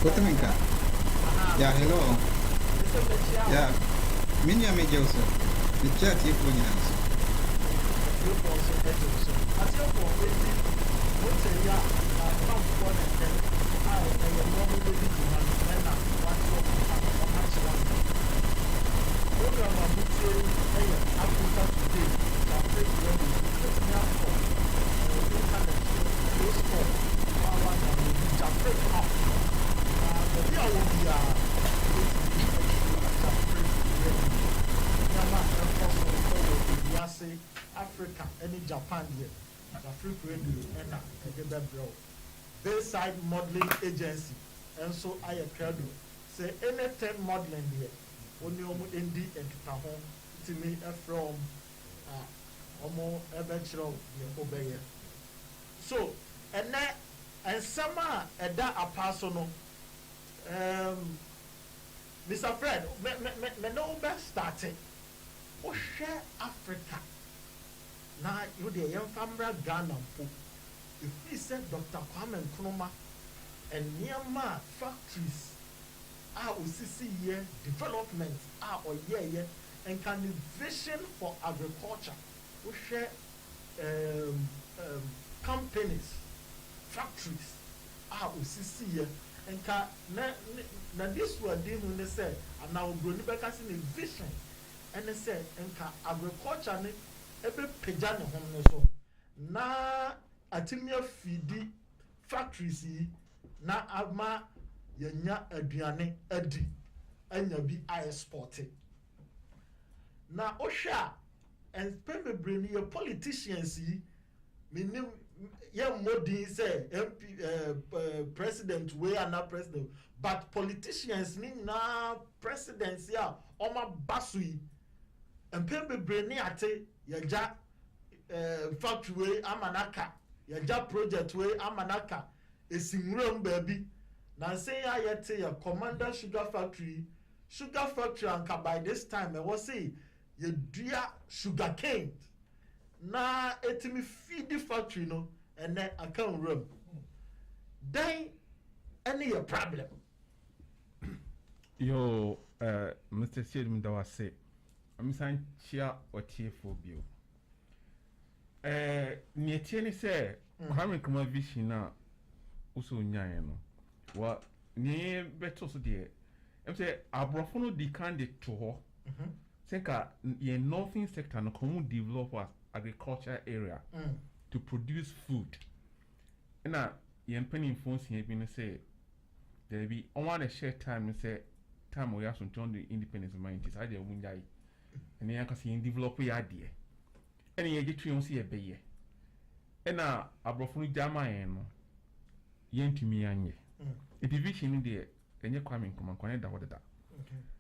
Kotaminka. Yeah, hello. Yeah, Minya Major. The chat you put in us. Africa, any Japan here, the free radio and Bayside Modeling Agency, and so I appeared say anything modeling here, only ND and Tahon to me from Omo eventual obey. So, and that and summer at that a personal Mr. Fred, me no best starting. O share Africa. Now you the young family Ghana po. If we said Dr. Kwame Nkrumah and Myanmar factories are OCC year development are or year and can the vision for agriculture. We share companies, factories are OCC year and can na this were dealing when they said and now we're going to see the vision. And they said, "Enka agriculture ne ebe pejane home so na atimia feedi factories yi na ama yenya aduane adi anya bi export na ohwa and pembebre ni politicians yi minim ye modin say MP president we are not president but politicians ni na presidency a oma basui and people brain ate yaja factory way amanaka yaja project way amanaka esinwuram baby na say ya yete ya commander sugar factory and by this time I was say ye dua sugar cane na etimi feed the factory no and then account room then any a problem yo Mr. Sidum Dawase I'm saying chia or tea for you. Near Tierney say, Kwame Nkrumah vision now, also Nyano. What near better so dear. I'm say, Abrofono de candidate to her. Senka, ye northern sector no common develop agriculture area to produce food. And now, ye penny phones here been say, there be on one share time and say, time we have to turn the independence of mind. It's either win die. And then I can see develop your idea. And you get to see a bay. And now, Abrofunu Jama and yen to me and ye. A division in there, and you're coming come and connect that.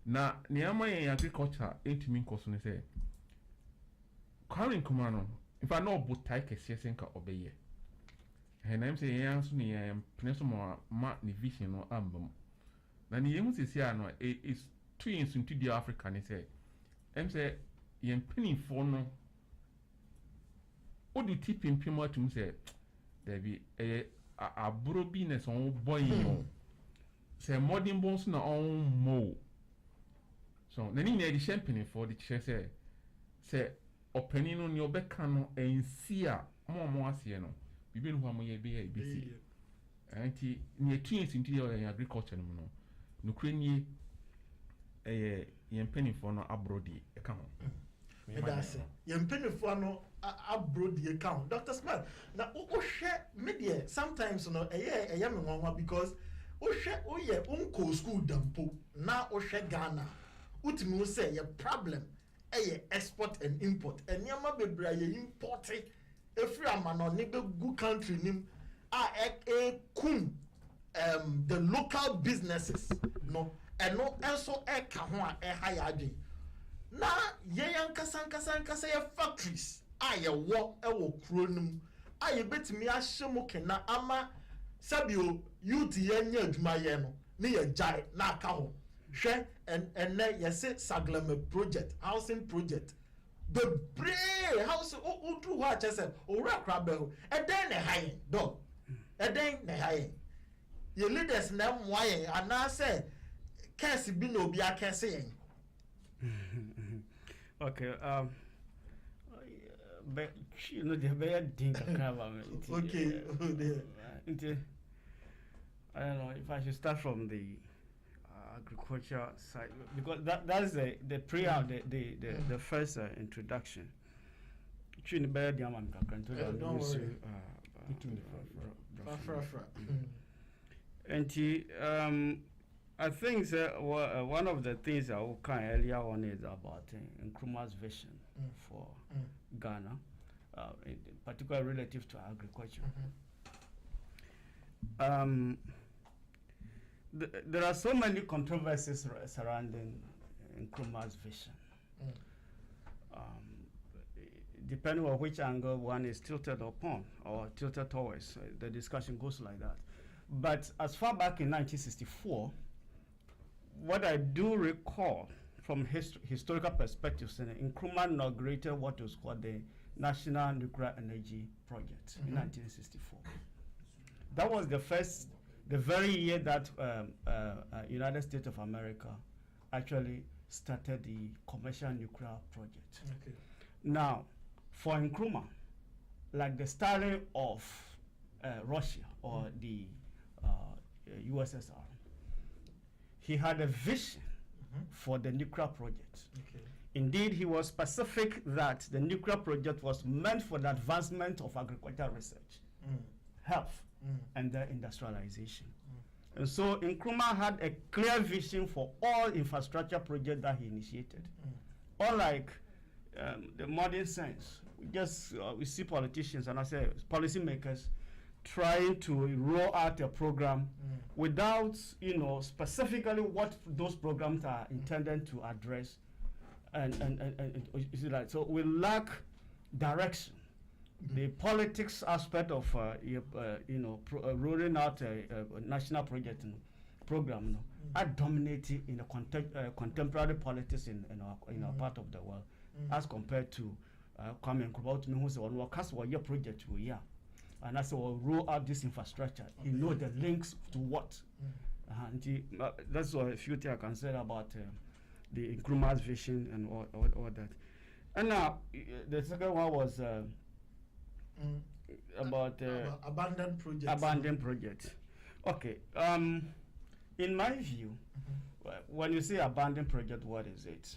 Now, near my agriculture, 8 mean cosine say. Calling command, if I know but take a senka obey. And I'm saying, yes, me, I am Peninsula Mark division or album. Then the young is here, no, it's 2 years into the African, he say. I'm say, yen penny for no. What do you tip in Pima to say? There be a brobiness on boy. Say, modern bones na on mo. So, then in the champagne for the chair say, opening on your back cano and see more sieno. We been one way be a BC. Auntie, near 2 years into your agriculture, no crane ye penny for no abroad account. That's it. Yen penny for no abroad account. Dr. Smith, now, share media sometimes, no, a young one because share, uncle school dampo, now, share Ghana. Ultimately say, your problem, export and import nneɛma bebree a yɛ import efiri amanɔne bɛgu country nim a ɛkum the local businesses no ɛno nso ɛka ho a ɛha yɛ adwene na yɛn nkasa yɛ factories a yɛwɔ ɛwɔ kuro no mu a yɛbɛtumi ahyɛ mu kena ama sabio youth yɛn nyɛ adwuma yɛn no ne yɛ gyae na aka ho hwɛ ɛnɛ yɛsɛ saglama project housing project bebree house woduru hɔ akyɛ sɛ owura kora bɛ ho ɛdɛn na ɛha yɛn dɔg ɛdɛn na ɛha yɛn yɛ leaders na mmoa yɛn anaasɛ kɛse bi na obi akɛse yɛn. Okay, but you know the better thing Okay, I don't know if I should start from the agriculture side because that's the the first introduction. Don't worry. And I think one of the things I will kind earlier on is about Nkrumah's vision for Ghana, particularly relative to agriculture. There are so many controversies surrounding Nkrumah's vision. Depending on which angle one is tilted upon or tilted towards, the discussion goes like that. But as far back in 1964, what I do recall from historical perspectives, Nkrumah inaugurated what was called the National Nuclear Energy Project in 1964. That was the very year that United States of America actually started the commercial nuclear project. Okay. Now, for Nkrumah, like the Stalin of Russia or the USSR, he had a vision for the nuclear project. Okay. Indeed, he was specific that the nuclear project was meant for the advancement of agricultural research, health, and their industrialization. And so Nkrumah had a clear vision for all infrastructure projects that he initiated. Unlike the modern sense, we see politicians and I say policymakers trying to roll out a program without, specifically what those programs are intended to address, and you see that. So we lack direction. The politics aspect of rolling out a national project program are dominating in the contemporary politics in our part of the world, as compared to Kwame Nkrumah, who said, "Well, cast your project we and I said, "Well, roll out this infrastructure." You know the links to what, and that's what a few things I can say about the Nkrumah's vision and all that. And now the second one was. About abandoned projects. Abandoned projects. Okay. In my view, when you say abandoned project, what is it?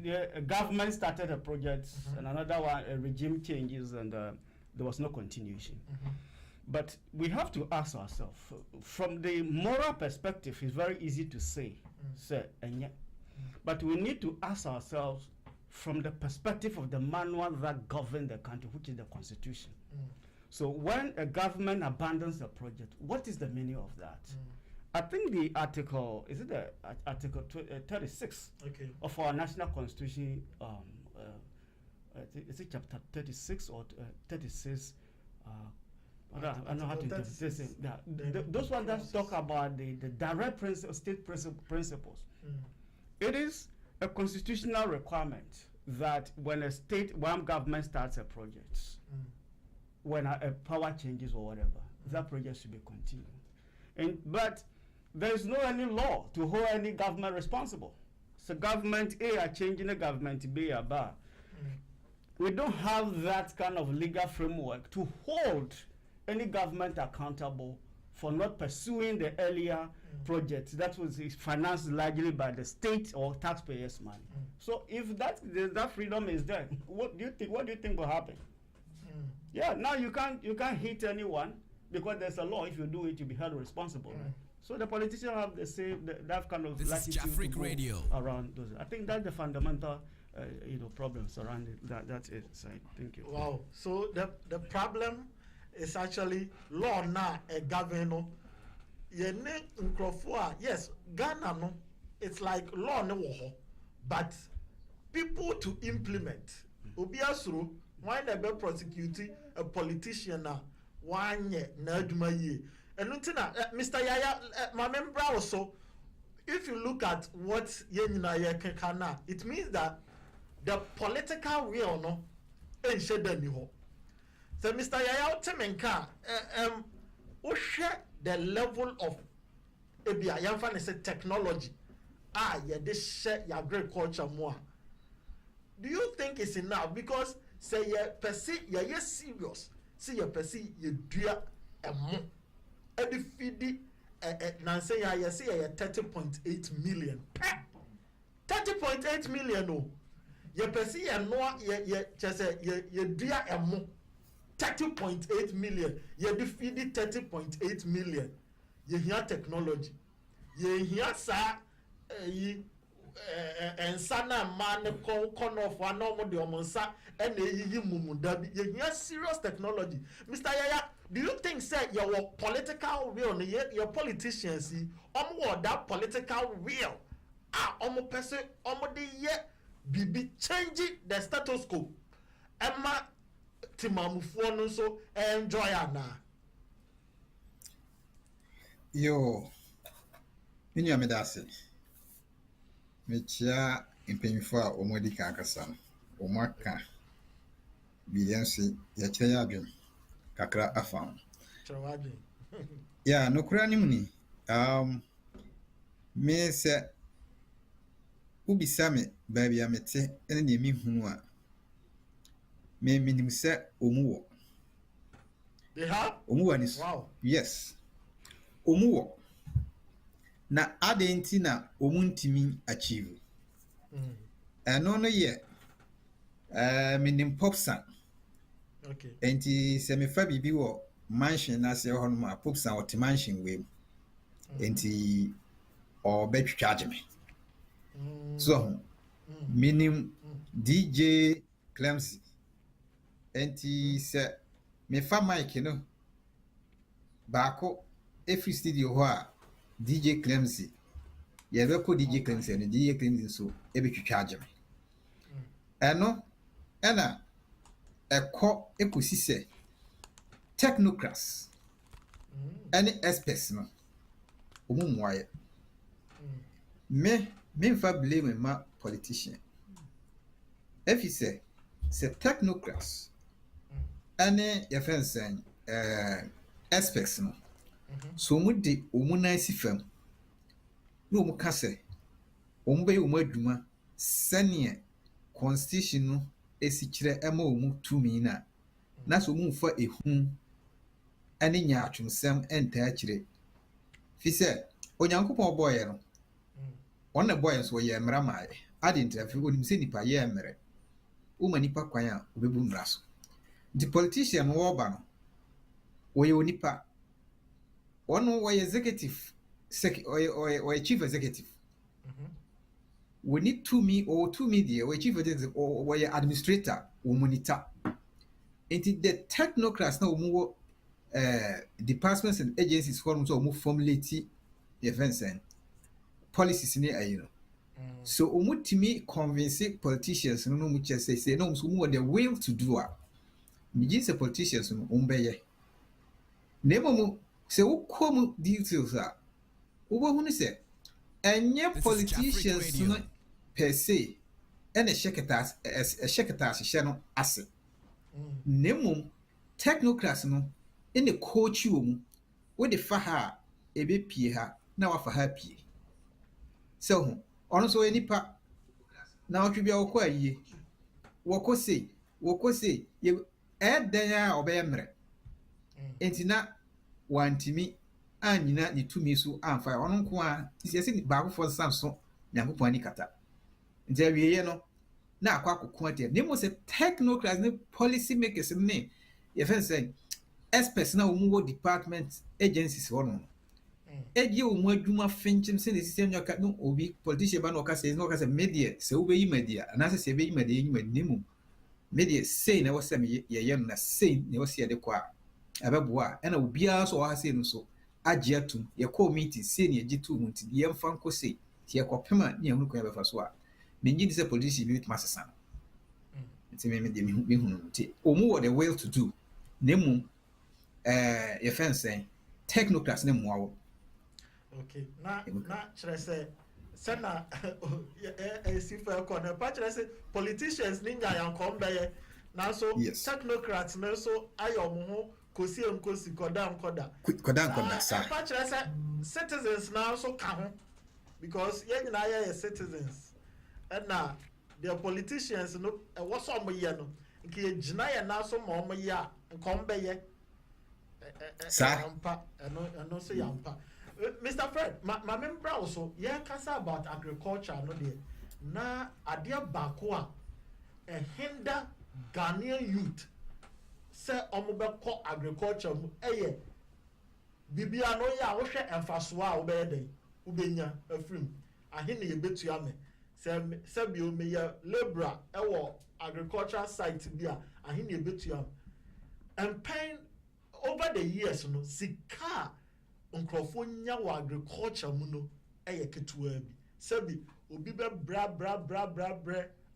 The government started a project, and another one, a regime changes, and there was no continuation. But we have to ask ourselves, from the moral perspective, it's very easy to say, but we need to ask ourselves from the perspective of the manual that governs the country, which is the Constitution. So when a government abandons a project, what is the meaning of that? I think the article, is it the article 36 of our national constitution, is it chapter 36 or 36? I don't know how to interpret this. Those ones that talk about the direct state principles. It is a constitutional requirement that when one government starts a project, when a power changes or whatever, that project should be continued. But there is no any law to hold any government responsible. So government A are changing the government B are bar. We don't have that kind of legal framework to hold any government accountable for not pursuing the earlier project that was financed largely by the state or taxpayers' money. So if that freedom is there, what do you think will happen? Yeah, now you can't hit anyone because there's a law. If you do it, you'll be held responsible. Right? So the politicians have that kind of latitude to go around those. I think that's the fundamental problems surrounding that's it. So thank you. Wow. So the problem is actually law now a governor. Yes, Ghana no, it's like law no wo, but people to implement. Obiasuru, why never prosecute a politician now? One year na adwuma yie. Mr. Yaya, my member also, if you look at what yenina ye kekana, it means that the political will no enche dani ho. So Mr. Yaya Temenka, the level of ebia yamfa ne say technology ye de share your agriculture more. Do you think it's enough? Because say ye perceive ye serious, see ye perceive ye dua emo e feed nan say ye say ye 30.8 million. 30.8 million oh. Ye perceive ye no ye just say ye dua emo 30.8 million. Ye defeat 30.8 million. Ye hear technology. Ye hear sa ensana man con of one normal de omonsa and ye mumudabi. Ye hear serious technology. Mr. Yaya, do you think say your political will, your politicians see that political will person de ye be changing the status quo. Emma timamufoɔ no nso enjoy ana. Yo, minya me dase. Mechia impanyimfo a omodi ka akasa no. Omaka biyensi ya kyerɛ ya adwem kakra afa. Kyerɛ Ya, no kura nim ni. Me se ubisa me baabi a mete ene ne mi hunu a me minim se omuwo. They have? Omuwo ni so. Wow. Yes. Omuwo. Na adenti na omuntimi achieve. Eno no ye minim popsan. Okay. Enti se me fa bibi wo mansion na se ho no ma popsan wo te mansion we. Enti o be charge me. So minim DJ Clemsy. Enti se me fa mic no baako every studio ho a DJ Clemsy ye be ko DJ Clemsy no DJ Clemsy so e be twitwa me eno ena ekọ ekosi se technocrats any experts no omumwaye me mfa blame ma politician if say technocrats any offense experts no so mu de omuna sifam no mu kase ombe omu adwuma sane constitution no esikire ema omu tumi na so mu fa ehun ani nya atwensem enta akire fi se onyankopon boye no on na boye so ye mra maaye ade ntrafi onim se nipa ye mre o ma nipa kwan a obebu mra so the politician wo ba no oye onipa ono wo executive or chief executive we need to me or to media or chief executive or administrator or monitor into the technocrats now more departments and agencies for so more formulate events and policies near you know so to me convince politicians no much say no so more the will to do me say politicians no umbeye nemo se wo kom details a wo hu ne se enye politicians no per se ene sheketas hye no ase nemo technocrats no ene coach wo de fa ha ebe pie ha na wa fa ha pie so ho ono so enipa na otwebia wo kwa yie wo ko se ye eden a obeye mre entina wantimi anyina ni tumi so amfa ono nko a isiase ni baako for samso nyankopon ani kata nti awieye no na akwa akoko ate nemo se technocrats ne policy makers ne ye fen say experts na omu department agencies wono Eji o mu adwuma finchim se ne sisi nya ka no obi politician ba no ka say no ka say media se wo be yi media na se be yi media yi manimu media say na wo se me ye ye na say ne wo se de kwa abeboa e na obi a so wa say no so agye atum ye call meeting say ne agye tu mu nti ye mfa nko say ti ye kopema ne ehunu ko ya befa so a me ngi say politician bi masesa nti me de me hunu nti omu wo the will to do nemu ye fence technocrats ne mu awo. Okay, na kyerɛ sɛ na ɛsi fɛ kɔ na pa kyerɛ sɛ politicians ne nya yankɔm bɛyɛ nanso technocrats ne nso ayɛ ɔmo ho kosi nkosi kɔda saa pa kyerɛ sɛ citizens na nso ka ho because yɛn nyinaa yɛ citizens ɛna the politicians no ɛwɔ sɛ ɔmo yɛ no nke yɛgyina yɛn nan so ma ɔmo yɛ a nkɔm bɛyɛ yampa ɛno nso yampa. Mr. Fred, my member also, yeah, kasa about agriculture, no dear. Na adia bakwa a hinder Ghanaian youth say omobe ko agriculture mu eye bibia no ya wo hwe emfasoa wo be dey ubenya afrim ahine ye betu ame se bi o me ya labor e wo agricultural site bia ahine ye betu am and pain over the years no sika nkrofo nya wa agriculture mu no eye ketua bi sabi obi be bra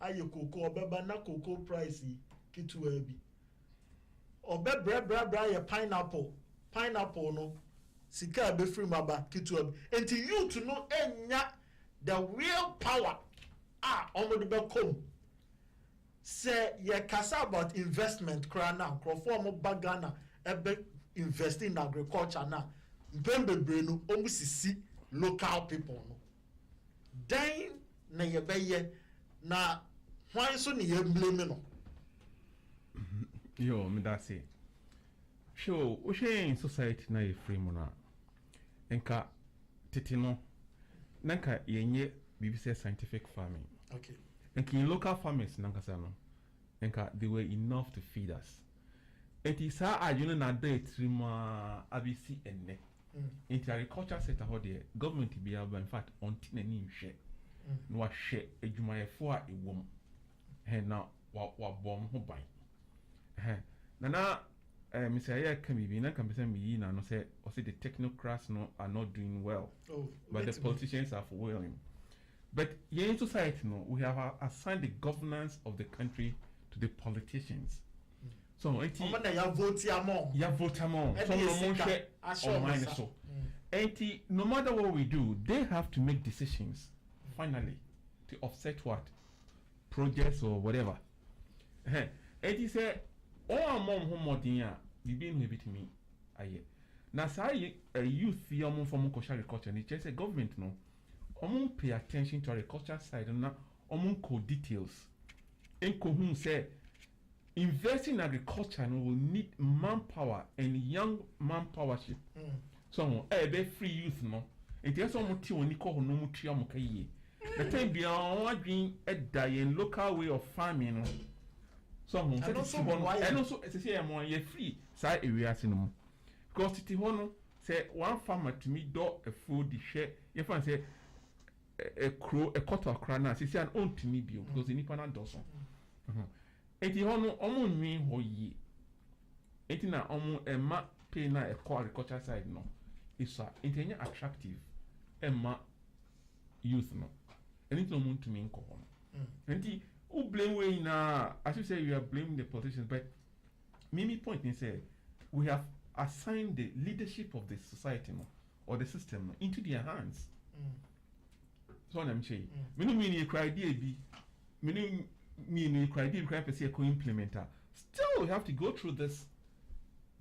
aye koko obeba na koko price ketua bi obe bra ye pineapple no sika be free maba ketua bi enti youth no enya the real power omo be come say ye kasa about investment kra na nkrofo omo bagana ebe invest in agriculture na bebre no omusisi local people no dan na yebeye na hwan so ne yembleme no yo me da say show o she in society na ye free mo na enka tete no nanka yenye BBC scientific farming okay enka in local farmers nanka sa no enka they were enough to feed us enti sa adwene na da etrima abisi enne into agriculture sector ho the government be able in fact on tinani nhwe no wa hwe adwumayefo a ewom he na wa bom ho ban na Mr. Aya Kamibi na can be say me na no say or say the technocrats no are not doing well but the politicians are following but in society no we have assigned the governance of the country to the politicians. So enti ya vote among so no share online so enti no matter what we do they have to make decisions finally to offset what projects or whatever enti say all among home modern bibi no ebitimi aye na say youth yom from commercial agriculture ni say government no pay attention to agriculture side na code details enko hu say investing in agriculture will need manpower and young manpowership. So, be free youth no. It is almost ti woni ko no mutua mo kaye. The time be on adwin a local way of farming no. So, and also it's say am ye free say area no. Because titi ho no say one farmer to me do a food the share. You fan say a quarter crana say an own to me bio because ni pana do so. Eti hono omo nwi ho yi eti na omo ema pay na agriculture side no isa eti enya attractive ema youth no anything omo to me nko hono enti who blame we na I should say you are blaming the politicians but mimi point is say we have assigned the leadership of the society no or the system no into their hands so I'm saying me no mean you cry idea bi me no mean criteria per se implementer still we have to go through this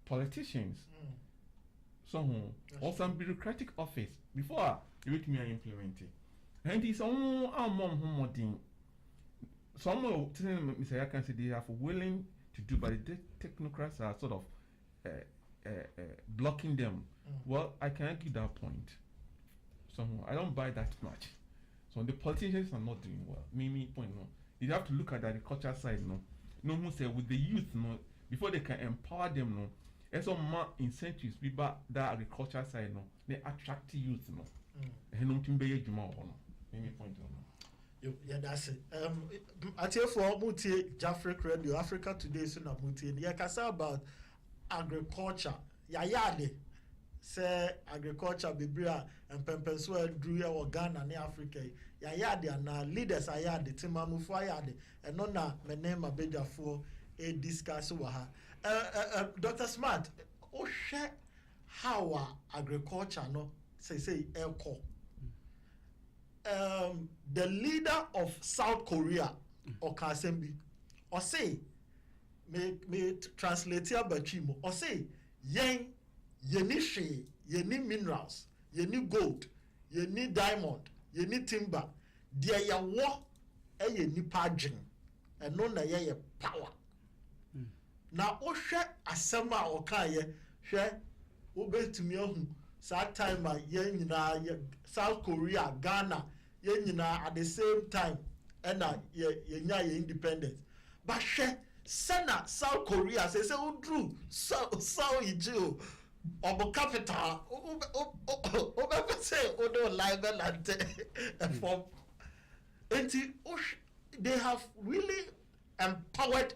politicians so or some bureaucratic office before you make me implement it and it's on our mom modern some Mr. Yakan say they have willing to do but the technocrats are sort of blocking them well I can argue that point so I don't buy that much so the politicians are not doing well me point no. You have to look at the agriculture side, no who say with the youth, no, before they can empower them, no, And so more incentives be back that agriculture side no, they attract youth no. And no team be juma no. Any point on. Yeah, that's it. I tell for Muti Jafric Radio Africa Today soon at Muti. Yeah, kasa about agriculture. Yayade say agriculture bibria and pempenswa drew ya Ghana ne Africa. Yayade and leaders ayade timamu for ayade and no na me name abeja for a discuss waha. Dr. Smart, oh share how agriculture no say elko. The leader of South Korea, Okasembi, or say, me translate here Bachimo, or say, yen, yeni she, yeni minerals, yeni gold, yeni diamond, yeni timber, dia ya wo, yeni paging, and no na ye power. Na o share asema okaye, share, ube to me that time yen South Korea, Ghana, yen at the same time, and yen independence. But Sena South Korea says, "Oh, Drew, so you obo capital, say, oh, no, libel and from." They have really empowered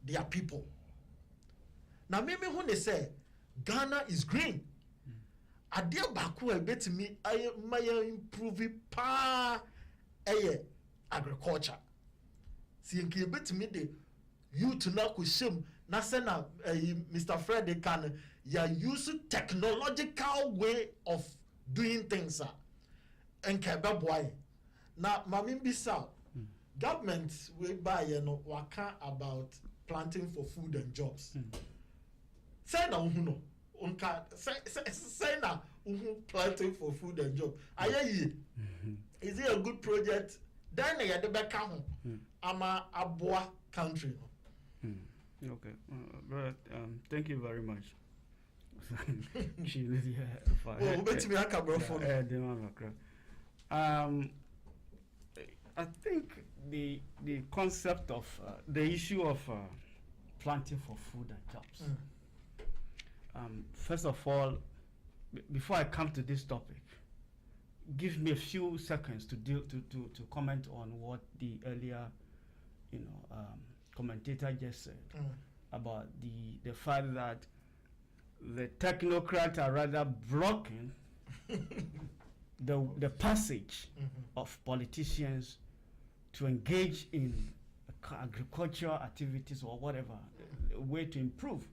their people. Now, maybe when they say Ghana is green. Adia baku betimi aye maya improve pa agriculture. Si enke betimi de youth na ko shem na se na Mr. Fred can ya use technological way of doing things enke be boy. Na mami bisa government we buy no waka about planting for food and jobs. Say na uhuno unka say na planting for food and job. Aye, is it a good project? Then you had the back home. Ama Abua country. Okay, but thank you very much. I think the concept of the issue of planting for food and jobs. First of all, before I come to this topic, give me a few seconds to comment on what the earlier, commentator just said about the fact that the technocrats are rather blocking the passage of politicians to engage in agricultural activities or whatever, a way to improve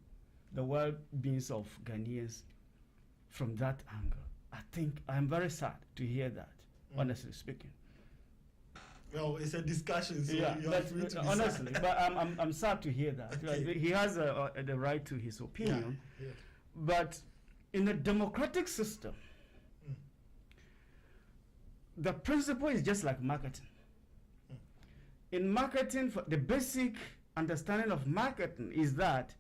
the well-being of Ghanaians from that angle. I think I'm very sad to hear that, honestly speaking. Well, it's a discussion, so yeah, you are free to honestly, but I'm sad to hear that. Okay. He has the right to his opinion, yeah. But in a democratic system, the principle is just like marketing. In marketing, the basic understanding of marketing is that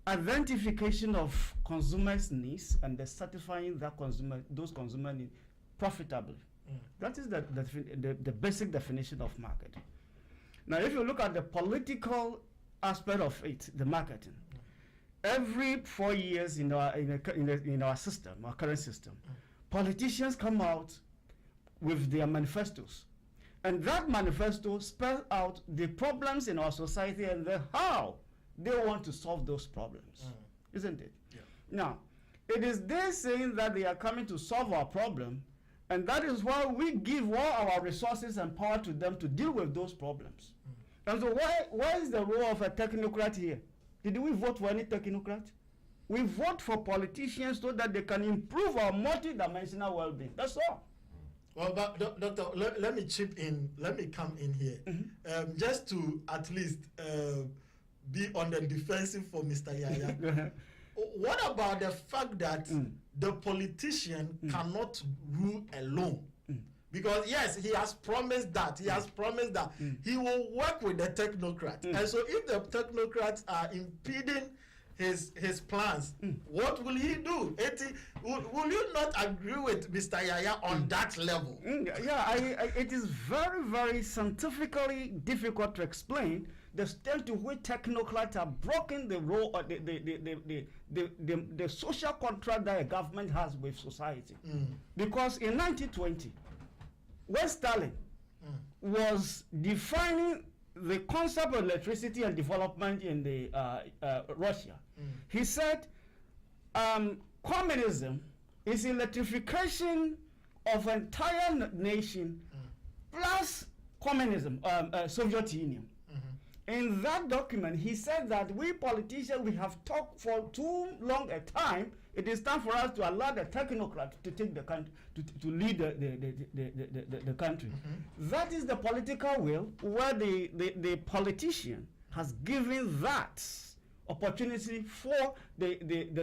identification of consumers' needs and the satisfying those consumer needs profitably. That is the basic definition of marketing. Now, if you look at the political aspect of it, the marketing, every 4 years in our system, our current system, politicians come out with their manifestos, and that manifesto spells out the problems in our society and how they want to solve those problems, isn't it? Yeah. Now, it is they saying that they are coming to solve our problem, and that is why we give all our resources and power to them to deal with those problems. And so why is the role of a technocrat here? Did we vote for any technocrat? We vote for politicians so that they can improve our multidimensional well-being. That's all. Well, but Doctor, let me chip in. Let me come in here, just to at least be on the defensive for Mr. Yaya. What about the fact that the politician cannot rule alone? Because yes, he has promised that. He has promised that he will work with the technocrats. And so if the technocrats are impeding his plans, what will he do? Will you not agree with Mr. Yaya on that level? Yeah, it is very, very scientifically difficult to explain the extent to which technocrats have broken the role of the social contract that a government has with society. Because in 1920, when Stalin was defining the concept of electricity and development in the Russia, he said communism is electrification of entire nation plus communism, Soviet Union. In that document, he said that we politicians, we have talked for too long a time. It is time for us to allow the technocrats to take the country, to lead the country. That is the political will, where the politician has given that opportunity for the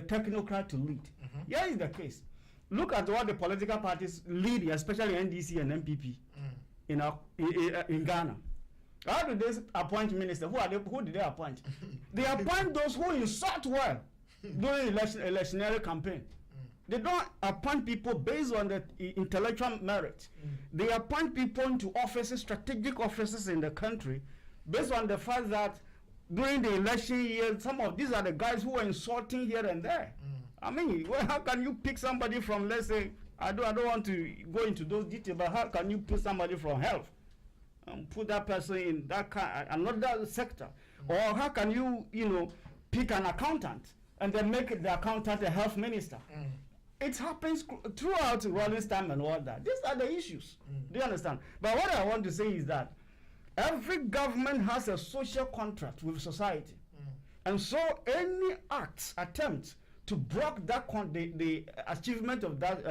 technocrat to lead. Here is the case. Look at what the political parties lead, especially NDC and MPP in Ghana. How do they appoint ministers? Who did they appoint? They appoint those who insult well during electionary campaign. They don't appoint people based on the intellectual merit. They appoint people into offices, strategic offices in the country, based on the fact that during the election year, some of these are the guys who are insulting here and there. I mean, how can you pick somebody from, let's say, I don't want to go into those details, but how can you pick somebody from health and put that person in that another sector? Or how can you, pick an accountant and then make the accountant a health minister? It happens throughout Rolling Time and all that. These are the issues. Do you understand? But what I want to say is that every government has a social contract with society. And so any attempt to block that the achievement of that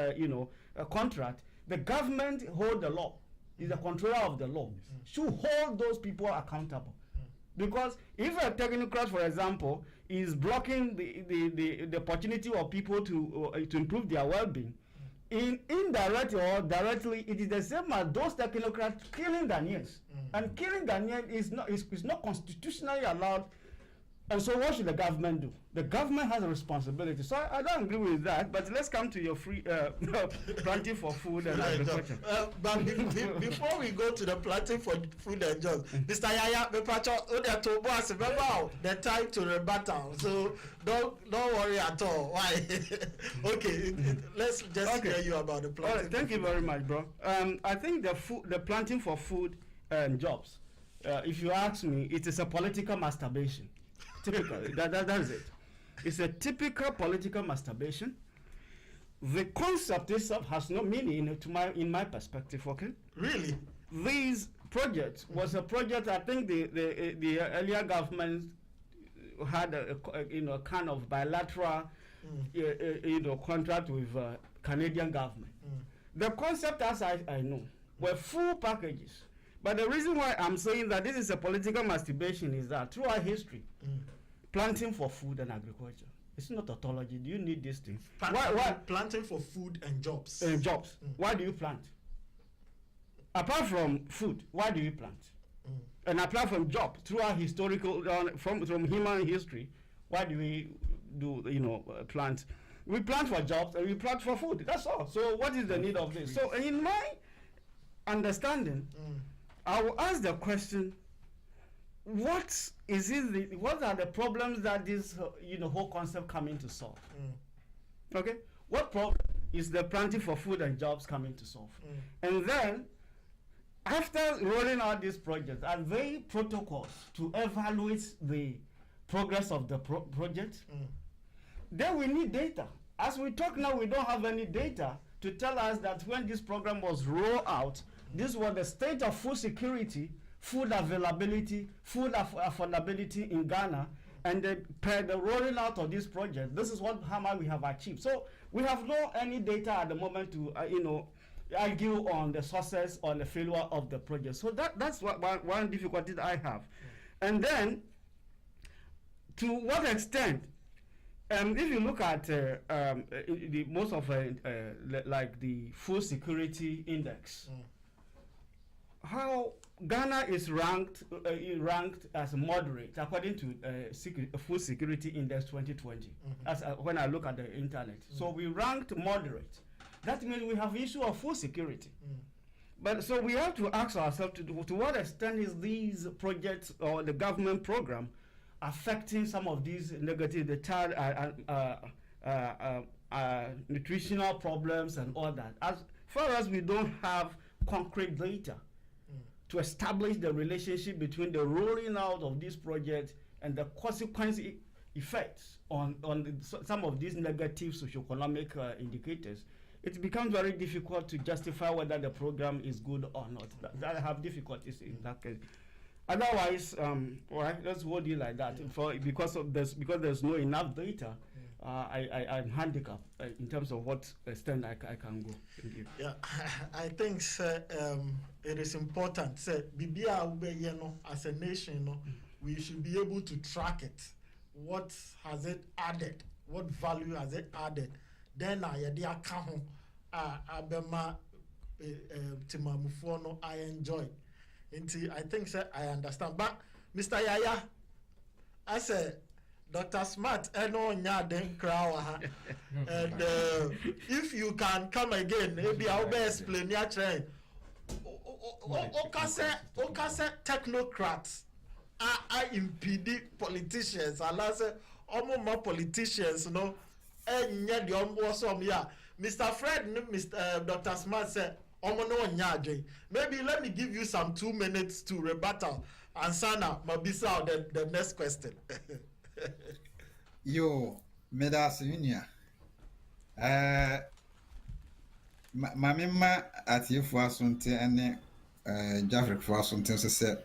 contract, the government hold the law, is the controller of the law, should hold those people accountable. Because if a technocrat, for example, is blocking the opportunity of people to improve their well-being, indirectly or directly, it is the same as those technocrats killing Ghanaians. And killing Ghanaians is not constitutionally allowed. And so what should the government do? The government has a responsibility. So I don't agree with that, but let's come to your free planting for food and agriculture. But before we go to the planting for food and jobs, Mr. Yaya, the time to rebuttal. So don't worry at all. Why? Okay, let's just hear you about the planting. All right, thank you very much, bro. I think the planting for food and jobs, if you ask me, it is a political masturbation. Typical. That is it. It's a typical political masturbation. The concept itself has no meaning in my perspective. Okay. Really? This project was a project. I think the earlier government had a kind of bilateral contract with Canadian government. The concept, as I know, were full packages. But the reason why I'm saying that this is a political masturbation is that throughout history, planting for food and agriculture, it's not tautology. Do you need this thing? Why planting for food and jobs? Jobs. Why do you plant? Apart from food, why do you plant? And apart from job, throughout historical, from human history, why do we plant? We plant for jobs and we plant for food. That's all. So what is the need of this? So in my understanding, I will ask the question: what are the problems that this whole concept coming to solve? Okay, what problem is the planting for food and jobs coming to solve? And then, after rolling out this project, are there protocols to evaluate the progress of the project? Then we need data. As we talk now, we don't have any data to tell us that when this program was rolled out, this was the state of food security, food availability, food affordability in Ghana, and per the rolling out of this project, this is how much we have achieved. So we have no any data at the moment to argue on the success or the failure of the project. So that's one difficulty that I have. And then, to what extent, if you look at most of like the food security index, how Ghana is ranked as moderate according to Food Security Index 2020. As when I look at the internet, so we ranked moderate. That means we have issue of food security. But so we have to ask ourselves to what extent is these projects or the government program affecting some of these negative, the child nutritional problems and all that. As far as we don't have concrete data to establish the relationship between the rolling out of these projects and the consequence effects on some of these negative socioeconomic indicators, it becomes very difficult to justify whether the program is good or not. I have difficulties in that case. Otherwise, let's hold it like that. Because there's no enough data, I'm handicapped in terms of what extent I can go. Indeed. Yeah, I think it is important. As a nation, we should be able to track it. What has it added? What value has it added? Then I account abema timamufono I enjoy. I think I understand. But Mr. Yaya, I said Dr. Smart eno nya den krawa and if you can come again, maybe I'll be explain ya train. Okase technocrats are impeding politicians. Allah say more politicians, no. Mr. Fred, Mr. Dr. Smart said, maybe let me give you some 2 minutes to rebuttal. And Sana, Mabisa, the next question. Yo, Medas Unia. Mamma at you for something and Jaffrey for something said,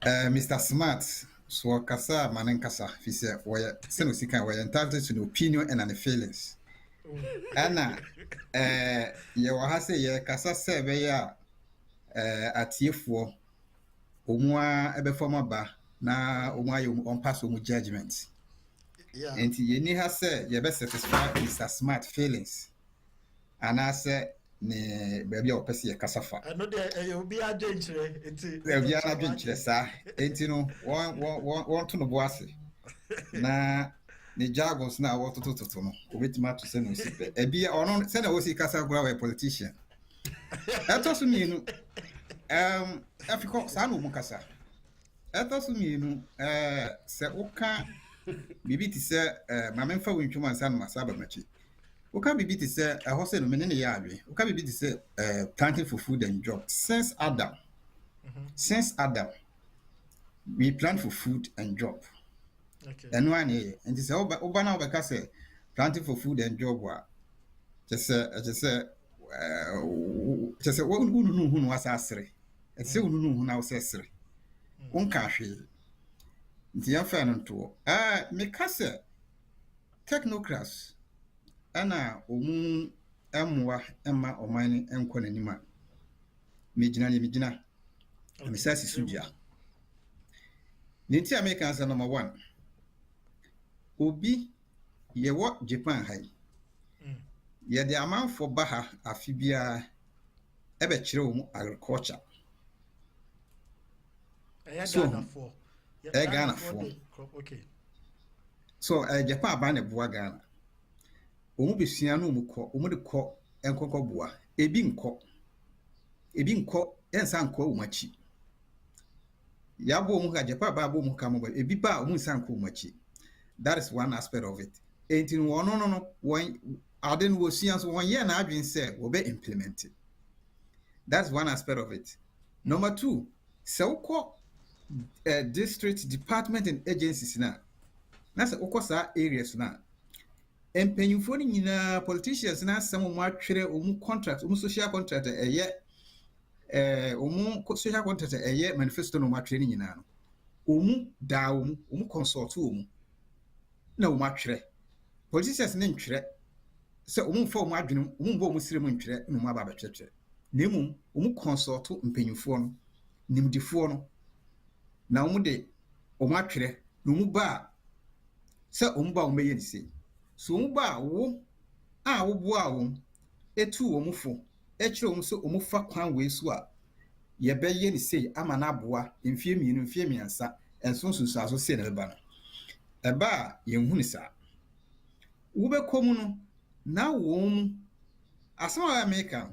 Mr. Smart. So kasa manenkasa fi se woye se no sika woye entitled to the opinion and the feelings ana ye wa ha se ye kasa se be ya atiefo omua ebe form ba na omua ye on pass omu judgment yeah enti ye ni ha se ye be satisfy Mr. Smart feelings ana se ne baby opese ye kasafa no dey obi adwenchire enti baby adwenchire sa enti no won to no boase na ne jargons na wo to no obetima to se no sipe ebi ono se na wo si kasa gura we politician eto mi nu afiko sa no mu kasa eto mi nu se uka bibi ti se mamemfa wintwuma nsa no masaba machi uka bibi ti se ahose no menene ya adwe uka bibi ti se planting for food and job since Adam we plant for food and job okay and one here and say oba na obeka say planting for food and job wa just say unu hu no asasere e say unu hu na asasere unka hwe nti ya fa no to me ka say technocrats ana omu emwa emma omani enko nanima mejina mesasi sudia nti Americans number 1 obi yewo Japan hai ye de amanfo baha afibia ebe kire wo agriculture Ghana for okay so Japan ba ne boa Ghana omu besua no omu de kɔ enkɔkɔ boa ebi nkɔ ensa nkɔ omachi yabo omu ka Japan ba bo mu ka mo ebi ba omu nsa nkɔ omachi. That is one aspect of it. Enti no when aden wo sua so won ye na adwen say wo be implement it. That's one aspect of it. Number 2, se ukọ district department and agencies na se ukọ sa areas na empenyufo ni nyina politicians na asem mo atwere omu contract omu social contract omu social contract manifesto no mo atwere ni nyina no omu da omu consult omu na omu atwere politicians ne ntwere se omu fa omu adwene omu bo omu sire mu ntwere no mu aba betwetwere na emu omu consult empenyufo no nimdifo no na omu de omu atwere no mu ba se omu ba omu ye ni sei so omu ba wo wo boa wo etu omu fo ekire omu so omu fa kwan we so a ye be ye ni sei ama na boa mfie mienu mfie miansa ensonsunsu aso sei na ba no eba ye hu ni sa wo be komu no na wo mu asama America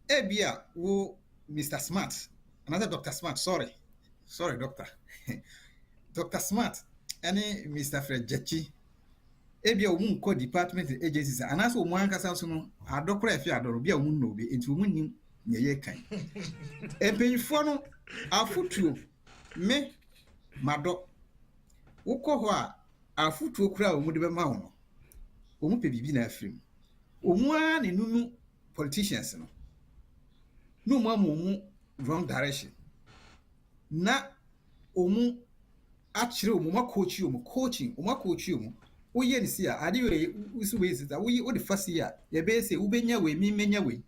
ebia wo Mr. Smart, another Dr. Smart, sorry, doctor. Dr. Smart, any Mr. Fred Jechi, ebia wo nkɔ department agencies anaasɛ wo ankasa so no adɔkora afi adɔro bia wo no bi enti wo nim ne yɛ kan empanyifo no afotuo me madɔ wokɔ hɔ a afotuo kura wo mu de bɛma wo no wo mu pɛ bibi na afrim wo mu a ne nunu politicians no mu amu mu wrong direction na wo mu akyerɛ wo mu coaching wo mu woyɛ ne si a ade wei usu wei sita wo de fasi a ye be se wo benya wei mi menya wei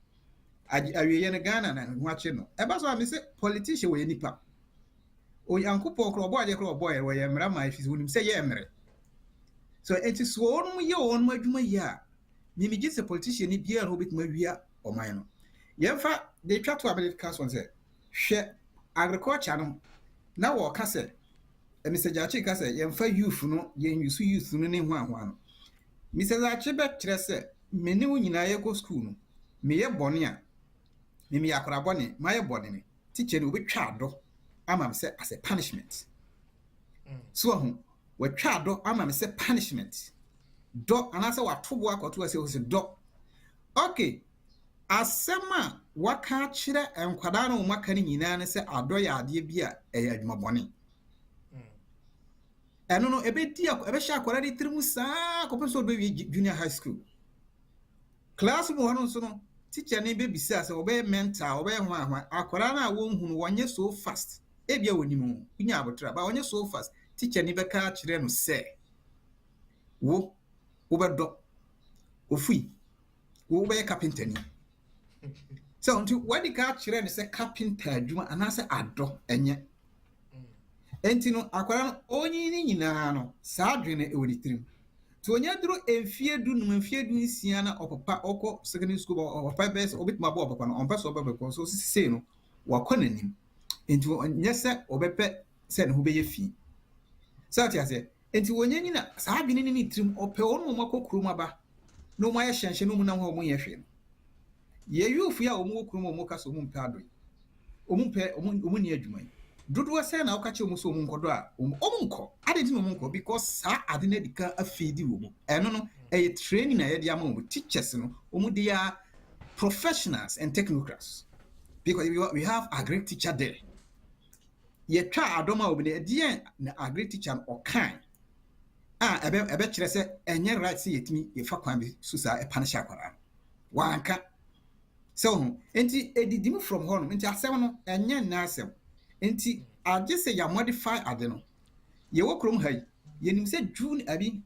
awiye ne Ghana na ho akye no eba so a me se politician we nipa o yankopɔ kro obo ade kro obo ye we mra ma afisi wonim se ye mre so enti so won ye won adwuma yi a mi mi gise politician ni bia no betima wia oman no yemfa de twa to abele ka so se hwe agriculture no na wo ka se Mr. Jachi ka say yemfa youth no yen use youth no ne ho ahwa no Mr. Jachi be kire say me ne wo nyina ye go school no me ye bone a me yakora bone ma ye bone ne teacher no obetwa ado ama me say as a punishment so ho we twa ado ama me say punishment do anase wa tobo akoto ase ho say do okay asema waka kire enkwada no maka ne nyina ne say ado ya ade bia e adwuma bone eno no ebe sha akwara de trimu saa kopeso do junior high school class mu hono so no teacher ne be bisa se obe mental obe ho ahwa akwara na wo hunu wonye so fast ebia wonimu kunya abotra ba wonye so fast teacher ne be ka kire no se wo bedo ofui wo be carpenter ni so until when ka kire no se carpenter adwuma anase ado enye enti no akwara no onyi ni nyina no saa dwene e woni tirim to onya duro emfie du no emfie du nsia na opapa okọ secondary school opapa bes obitma bo opapa no onpa so obebe so sisi no wakọ nanim enti onye se obepe se ne ho beye fi saa ti ase enti onya nyina saa dwene ni tirim ope ono mo akokuru aba no mo ayehyenhye no mu na ho mo yehwe no ye yufu ya omo okuru mo ka so mo mpa ado omo ni adwuma dodo say na okache omo so omo nkodo a omo nko ade ti omo nko because sa ade na dika afidi omo eno no e training na ye dia ma omo teachers no omo dia professionals and technocrats because we have a great teacher there ye twa adoma obi na dia na a great teacher o kan ebe kire se enye right se yetimi ye fa kwan bi so sa e panisha kwara wanka so enti edidimu from home enti asem no enye na asem enti age say ya modify ade no ye wokrom hai ye nim say June abi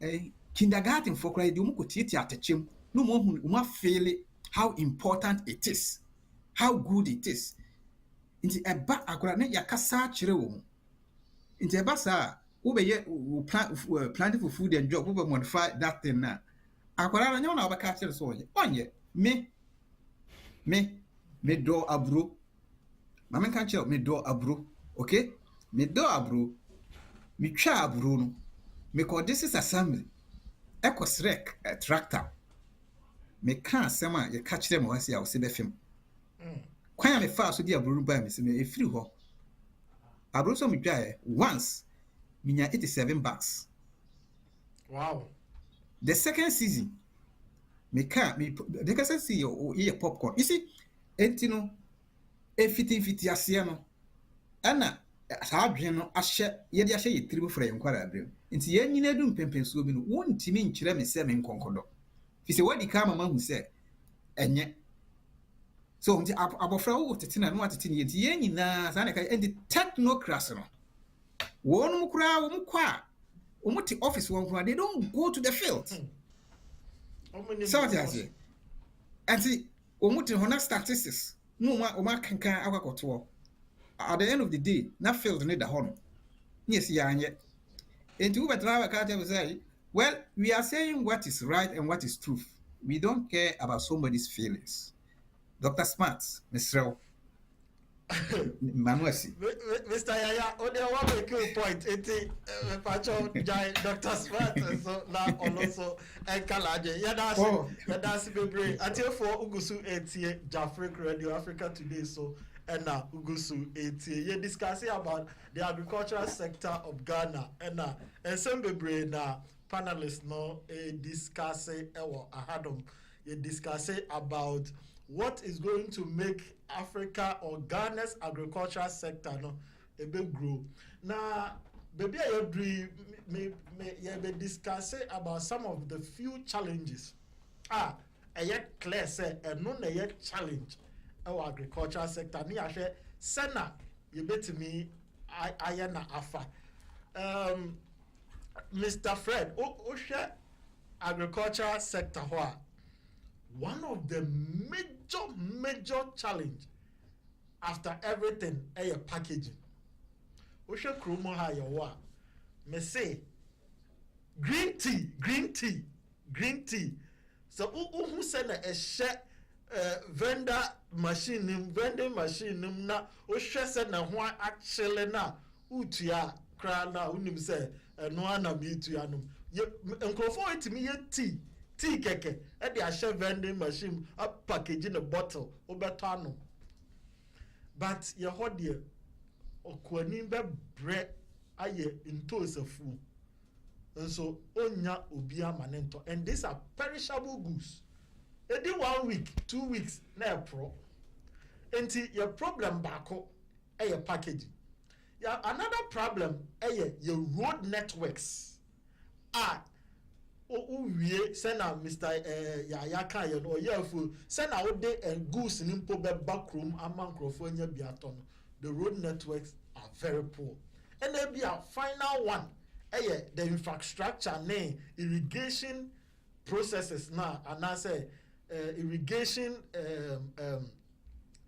kindergarten for cry de umko tieti atechem no mo hu uma feel how important it is, how good it is. Enti eba akora na yakasa kire wo enti eba sa wo be ye plant for food and job wo be modify that thing na akora na nyo na obeka kire so onye me do abro mama kan kire me do abro okay me do abro me twa abro no me ko this is assembly ecosrec tractor me kan asema ye ka kire mo hasi a wo se be fem kwan me fa so di abro ba me se me efiri ho abro so me twa once me nya 87 bucks. Wow. The second season me can see your popcorn. You see, entino fiti ase no. Ana saa adwen no ahye ye de ahye ye tribu fra yenkwara abrem. Nti ye nyina du mpempensuo bi no wontimi nkyere me se me nkonkodo. Fi se wadi ka mama hu se enye. So nti abofra wo tete na no atete ne nti ye nyina saa na ka and the technocrats no. Wonu mukura wo mukwa omuti office won kura they don't go to the field. So what I say? And see, omuti hona statistics. No ma kankan akwakoto. At the end of the day, na field need the horn. Yes, ya anye. And to betra ka tell say, well, we are saying what is right and what is truth. We don't care about somebody's feelings. Dr. Smart, Mr. Manuasi. Mr. Yaya, only one make you point. Eti Pacho Jai Dr. Smart so now also Enkalaje. Yadasi bebre. Until for Ugusu etie Jafric Radio Africa Today so and now Ugusu etie. You discussing about the agricultural sector of Ghana and some bebre na panelists no discussing ahadom. You discussing about what is going to make Africa or Ghana's agricultural sector no a big grow. Now, baby, I agree. Me be discussing about some of the few challenges. A yet clear say and no yet challenge our agricultural sector. Ni ashe sena you bet me I na afa. Mr. Fred, o share agricultural sector hoa. One of the major challenge after everything is packaging. Osha krumo ha yawa. Me say green tea. So who send a share vending machine na osha send na ho actually na utua kra na unim say no ana mi tuya no. Enkrofo etimi ye tea keke e dey share vending machine up packaging a bottle obeto. But your hodie okwani be bre aye into sefu. And so onya obi amanento, and these are perishable goods. Edi 1 week, 2 weeks na pro. Enti your problem bako e your packaging. Yeah, another problem e your road networks. Uwie sena Mr. Yaya kan ye no yefu sena wo de goods ni mpo be backroom amankrofo anya biato no. The road networks are very poor. And there be a final one the infrastructure ne irrigation processes now and I say irrigation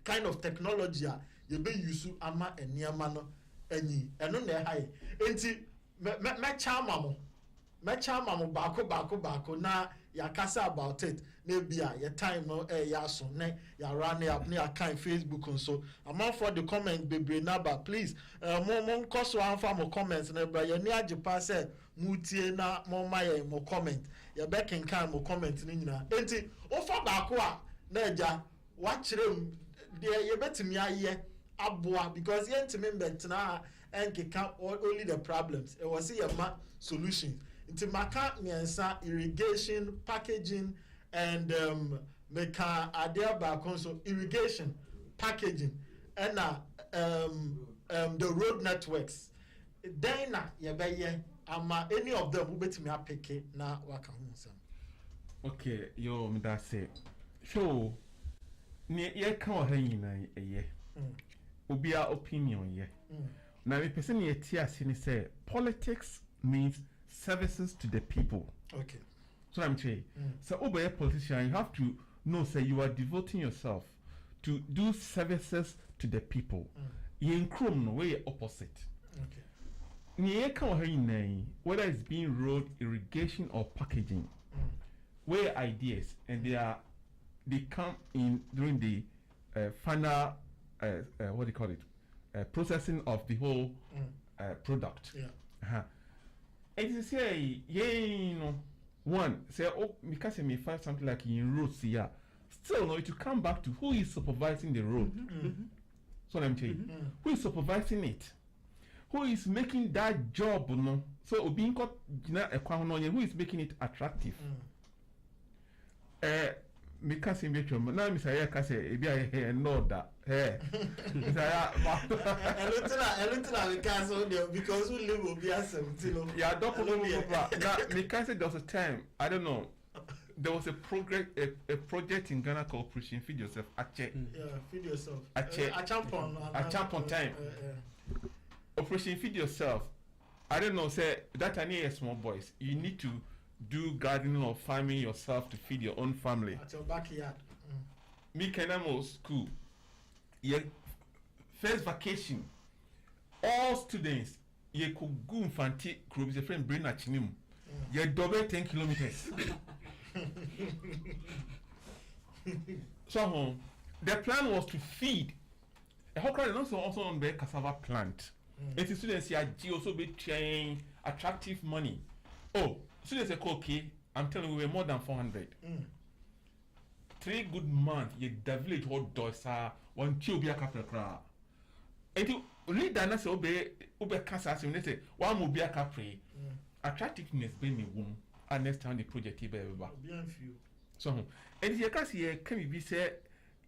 kind of technology you be use ama eniama no anyi eno na high enti me chama mo bako na yakasa about it na bia your time no ya so ne ya run up na kind Facebook and so among for the comment bebre number please mo nkoso anfa mo comments na bra ya ni ajepa say mutie na mo maye mo comment ya back in kan mo comment ni nyina enti ofa bako a na eja wa kirem de ye betimi aye aboa because ye ntimi mbetna enkeka only the problems it was see ma solutions. Into maka miensa irrigation, packaging, and meka adea bakon so irrigation, packaging, and the road networks. Then yebeye ama any of them who bet me apeke na waka hunsam. Okay, yo me that say. So ne ye kan o han nyina eye. Obi a opinion ye. Na me person ye ti ase ni say politics means services to the people. Okay. So I'm saying, so over a politician, you have to know, say you are devoting yourself to do services to the people. In Chrome, no way opposite. Okay. Whether it's being road, irrigation, or packaging, where ideas and they come in during the final what do you call it? Processing of the whole product. Yeah. And you say, you know, one say, oh, because I may find something like in roads here. Still, no, it will come back to who is supervising the road. So I'm saying, who is supervising it? Who is making that job? No, so being called who is making it attractive? Me can't say me now. Mr. Yaka say, "Ebi I know that." Hey, we can't so there because we live will be asem. Yeah, don't now, me can't say there was a time. I don't know. There was a project in Ghana called Operation Feed Yourself. Yeah, feed yourself. A champon time. Operation Feed Yourself. I don't know. Say that I need small boys. You need to do gardening or farming yourself to feed your own family. At your backyard. Me Kenamo school. First vacation. All students. You could go infanti group. Your friend bring a chinum. You double 10 kilometers. So the plan was to feed A hokra also on the cassava plant. It is students here also be trying attractive money. Oh, students say okay, I'm telling you we're more than 400. 3 good months, the village hold doors are one chubia capra. And you read that say obey cancer, say one will be a capri. Attractiveness be me womb. Understand the project so and you can see can be say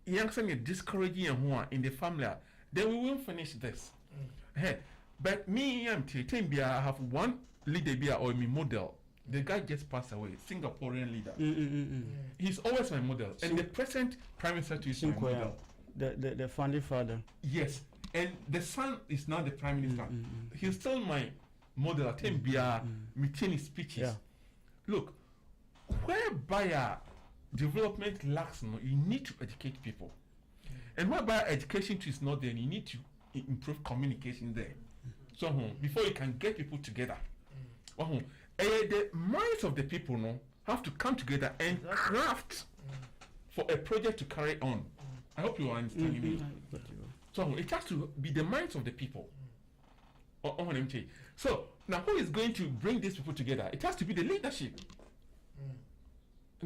young son discouraging and in the family, then we will finish this. Hey, but me and I have one leader be or me model. The guy just passed away, Singaporean leader. He's always my model, and the present prime minister is my model. The founding father. Yes, and the son is now the prime minister. He's still my model. I think be making speeches. Yeah. Look, whereby development lacks, you need to educate people. And whereby education is not there, you need to improve communication there. So before you can get people together, the minds of the people have to come together and craft for a project to carry on. I hope you are understanding me. So it has to be the minds of the people. So now who is going to bring these people together? It has to be the leadership.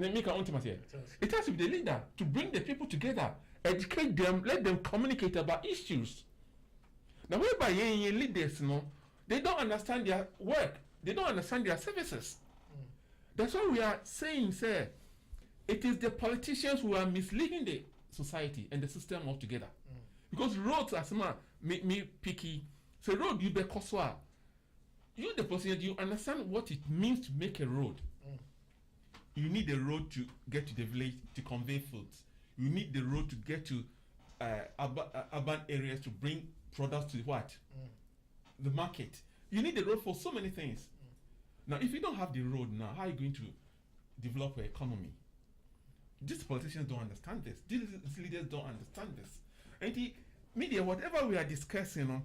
It has to be the leader to bring the people together, educate them, let them communicate about issues. Now whereby leaders, they don't understand their work, they don't understand their services. That's why we are saying, sir, it is the politicians who are misleading the society and the system altogether. Because roads are smart, me picky. So road you be koswa. You the person, you understand what it means to make a road. You need a road to get to the village to convey foods. You need the road to get to urban areas to bring products to what? The market. You need the road for so many things. Now, if you don't have the road now, how are you going to develop an economy? These politicians don't understand this. These leaders don't understand this. And the media, whatever we are discussing,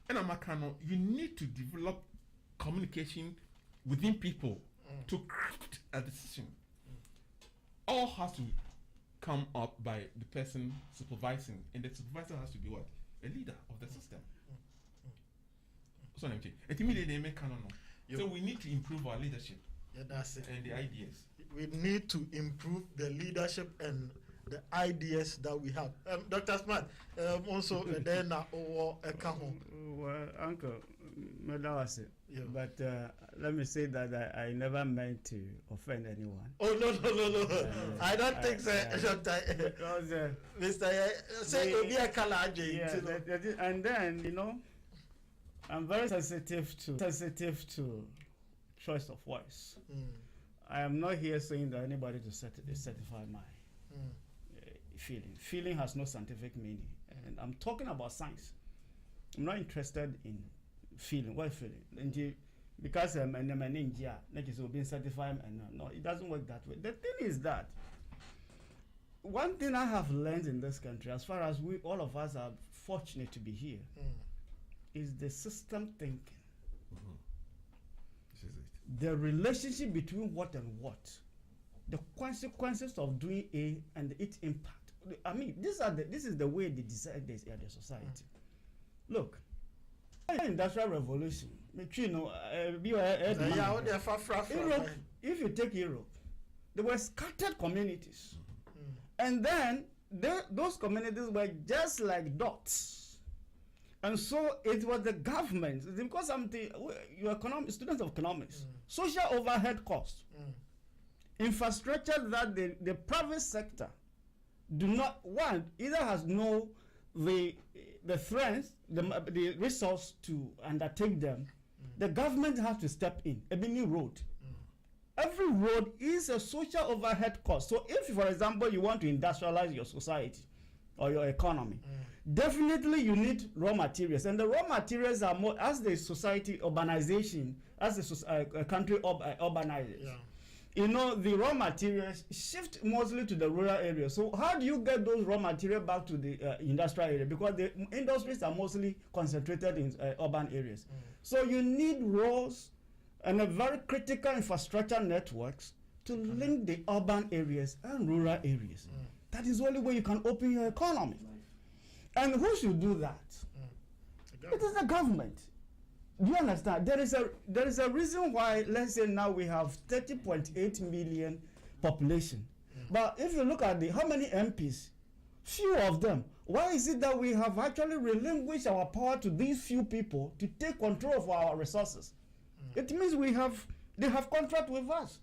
you need to develop communication within people to craft a decision. All has to come up by the person supervising, and the supervisor has to be what? A leader of the system. So we need to improve our leadership. Yeah, that's it. And the ideas. We need to improve the leadership and the ideas that we have. Dr. Smart, also then well, Uncle, yeah. But let me say that I never meant to offend anyone. Oh no! I don't think so, Doctor. Because Mr. Say and then I'm very sensitive to choice of voice. I am not here saying that anybody to certify my feeling. Feeling has no scientific meaning, and I'm talking about science. I'm not interested in feeling. What feeling? Because I'm an India, like it's being certified, and no, it doesn't work that way. The thing is that one thing I have learned in this country, as far as all of us are fortunate to be here, is the system thinking. This is it. The relationship between what and what, the consequences of doing A and its impact. I mean, this is the way they decide the society. Look, industrial revolution. Europe, if you take Europe, there were scattered communities, and then those communities were just like dots, and so it was the government, because you're students of economics, social overhead costs, infrastructure that the private sector do not want, either has no the strength, the resource to undertake them. The government has to step in. Every new road. Every road is a social overhead cost. So if, for example, you want to industrialize your society or your economy, definitely you need raw materials. And the raw materials are more, as the society urbanization, as the country urbanizes. Yeah. The raw materials shift mostly to the rural area. So how do you get those raw materials back to the industrial area? Because the industries are mostly concentrated in urban areas. So you need roads and a very critical infrastructure networks to link the urban areas and rural areas. That is the only way you can open your economy. And who should do that? It is the government. Do you understand? There is a reason why, let's say now we have 30.8 million population. But if you look at how many MPs, few of them. Why is it that we have actually relinquished our power to these few people to take control of our resources? It means they have contract with us.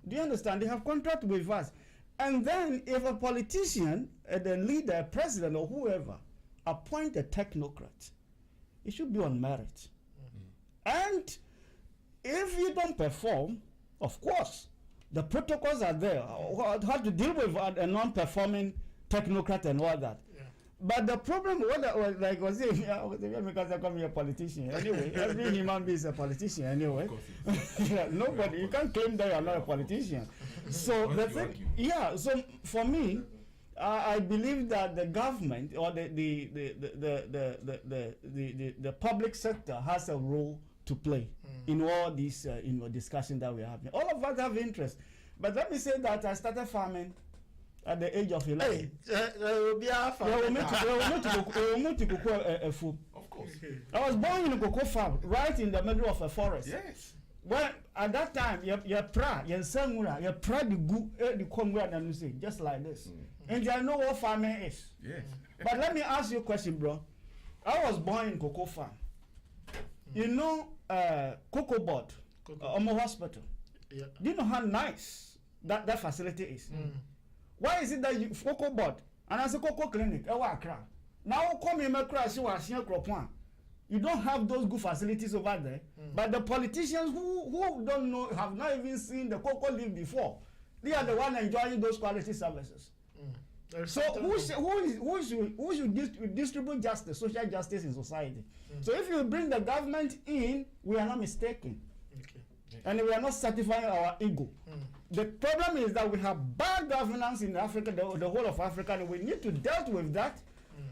Do you understand? They have contract with us. And then if a politician, the leader, a president or whoever, appoint a technocrat, it should be on merit. And if you don't perform, of course, the protocols are there. How to deal with a non-performing technocrat and all that. Yeah. But the problem, because I come here a politician anyway. Every human being is a politician anyway. Yeah, nobody, you can't claim that you are not a politician. So the thing, yeah. So for me, I believe that the government or the public sector has a role to play in all these discussions that we are having. All of us have interest. But let me say that I started farming at the age of 11. Of course. I was born in a cocoa farm, right in the middle of a forest. Yes. Well, at that time, you just like this. And I know what farming is. Yes. But let me ask you a question, bro. I was born in cocoa farm. You know, Cocoa Board, Omo Hospital. Yeah. Do you know how nice that facility is? Why is it that Cocoa Board and as a Cocoa Clinic, now come in my crash, you don't have those good facilities over there. But the politicians who don't know, have not even seen the cocoa leaf before, they are the one enjoying those quality services. So who should distribute justice, social justice in society? So if you bring the government in, we are not mistaken. And we are not satisfying our ego. The problem is that we have bad governance in Africa, the whole of Africa, and we need to deal with that,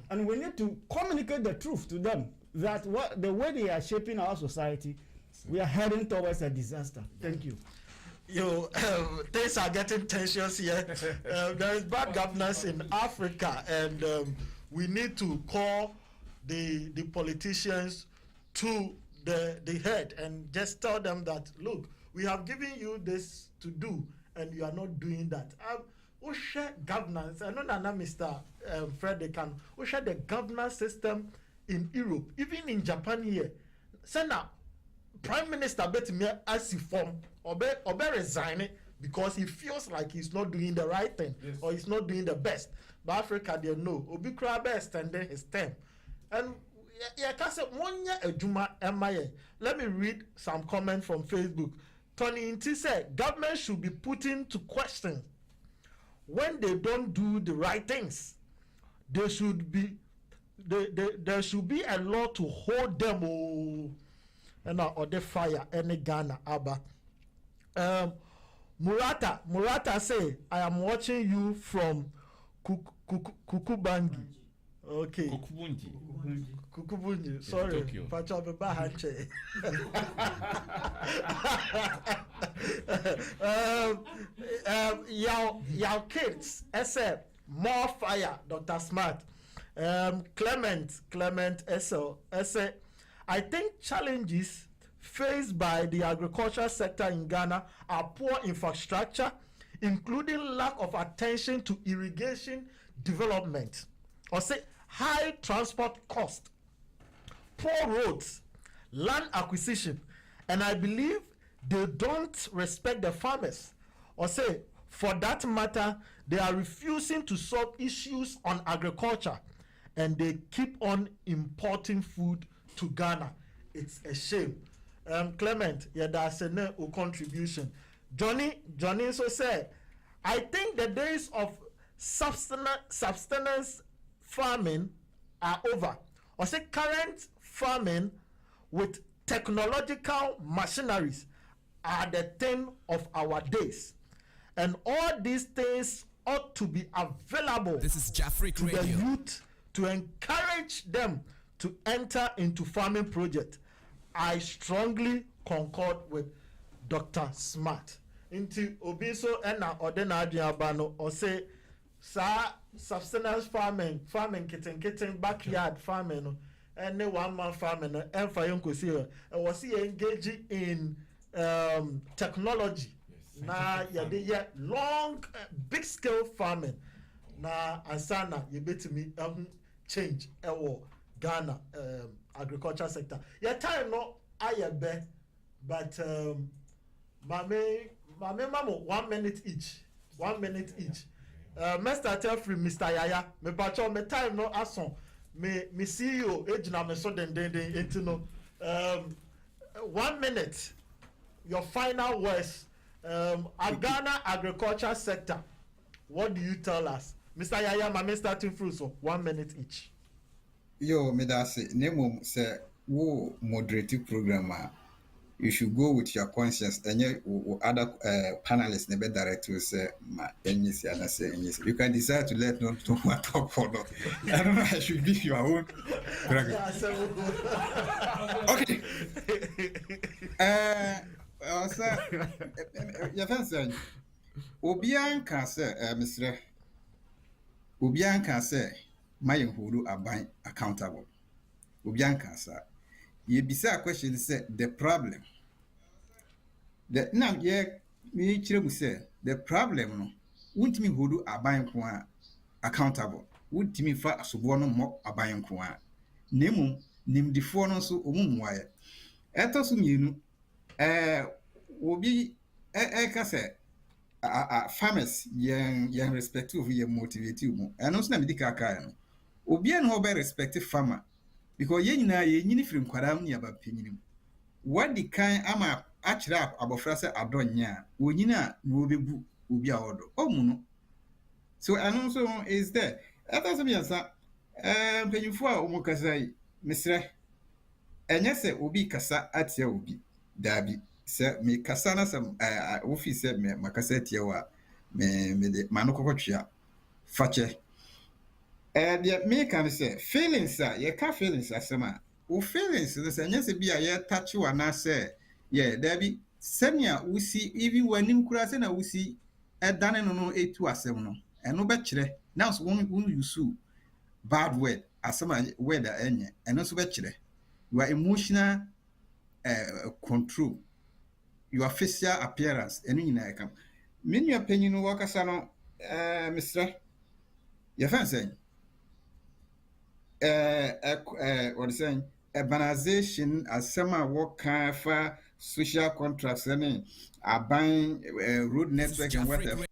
and we need to communicate the truth to them that the way they are shaping our society, we are heading towards a disaster. Thank you. Things are getting tensions here. There is bad governance in Africa, and we need to call the politicians to the head and just tell them that, look, we have given you this to do and you are not doing that. We share governance. I know that Mr. Fred, they can. We share the governance system in Europe, even in Japan here. So now, Prime Minister Betty as he form or resign because he feels like he's not doing the right thing, yes, or he's not doing the best. But Africa, they know Obi Krabe extended his term, and let me read some comments from Facebook. Tony Inti said, government should be put into question when they don't do the right things. There should be a law to hold them or the fire any Ghana Abba. Murata say, I am watching you from Kukubangi. Okay. Kukubunji. Sorry. Pachabe Yao kids. SF. More fire. Dr. Smart. Clement SL. I think challenges faced by the agricultural sector in Ghana are poor infrastructure, including lack of attention to irrigation development, or say high transport cost, poor roads, land acquisition, and I believe they don't respect the farmers, or say for that matter they are refusing to solve issues on agriculture and they keep on importing food to Ghana. It's a shame. Clement, yeah, that's a contribution. Johnny also said, I think the days of subsistence farming are over. Or say current farming with technological machineries are the thing of our days. And all these things ought to be available to the youth to encourage them to enter into farming project. I strongly concord with Dr. Smart. Into Obiso ena odena adriabano or say sa subsistence farming kitten backyard farming no and 1 month farming no emfa yonkosi was he engaging in technology na ya long big scale farming na ansana you betimi change Ghana agriculture sector your time no ayebe but mame 1 minute each Mr. Tell free Mr. Yaya me pacho me time no ason me CEO ejina me so den into no 1 minute your final words Ghana agriculture sector what do you tell us Mr. Yaya mame starting through so 1 minute each yo me da say name say wo moderative program you should go with your conscience and other panelists never direct to say you can decide to let not to talk for not. I don't know, I should give your own program. Okay. Your friend said Obian can say Mr. Obian can say my huru are accountable. Obian can say you bisa question say the problem the now me chire say the problem no wontimi hodu aban ko a accountable wontimi fa asobo no mo aban ko a nemu nimdifo no so omumwaye etoso mienu obi ka say farmers yen respect of ye motivate mu eno so na medika aka no obi en ho be respect farmer because ye nyina ye nyini firim kwaram ni abapanyinim wadi kan ama akira abofra se adonya wonyina na obebu obi a odo omuno so anu so is there after some years panyimfo a omukasai misre enye se obi kasa atia obi dabi se me kasa na sam office me makasa atia wa me de manokokotwea fache the me can say feelings you can't feelings asema o feelings the say say bia ye touch wa na say yeah there be senia we see even when him kura say na we see edane no etu asem no eno be kire now so when you sue bad word asema word enye eno so be kire your emotional control your facial appearance eno nyina come me nua panyin no wakasa no Mr. your fan say what is saying urbanization asema work for social contracts and buying road network and whatever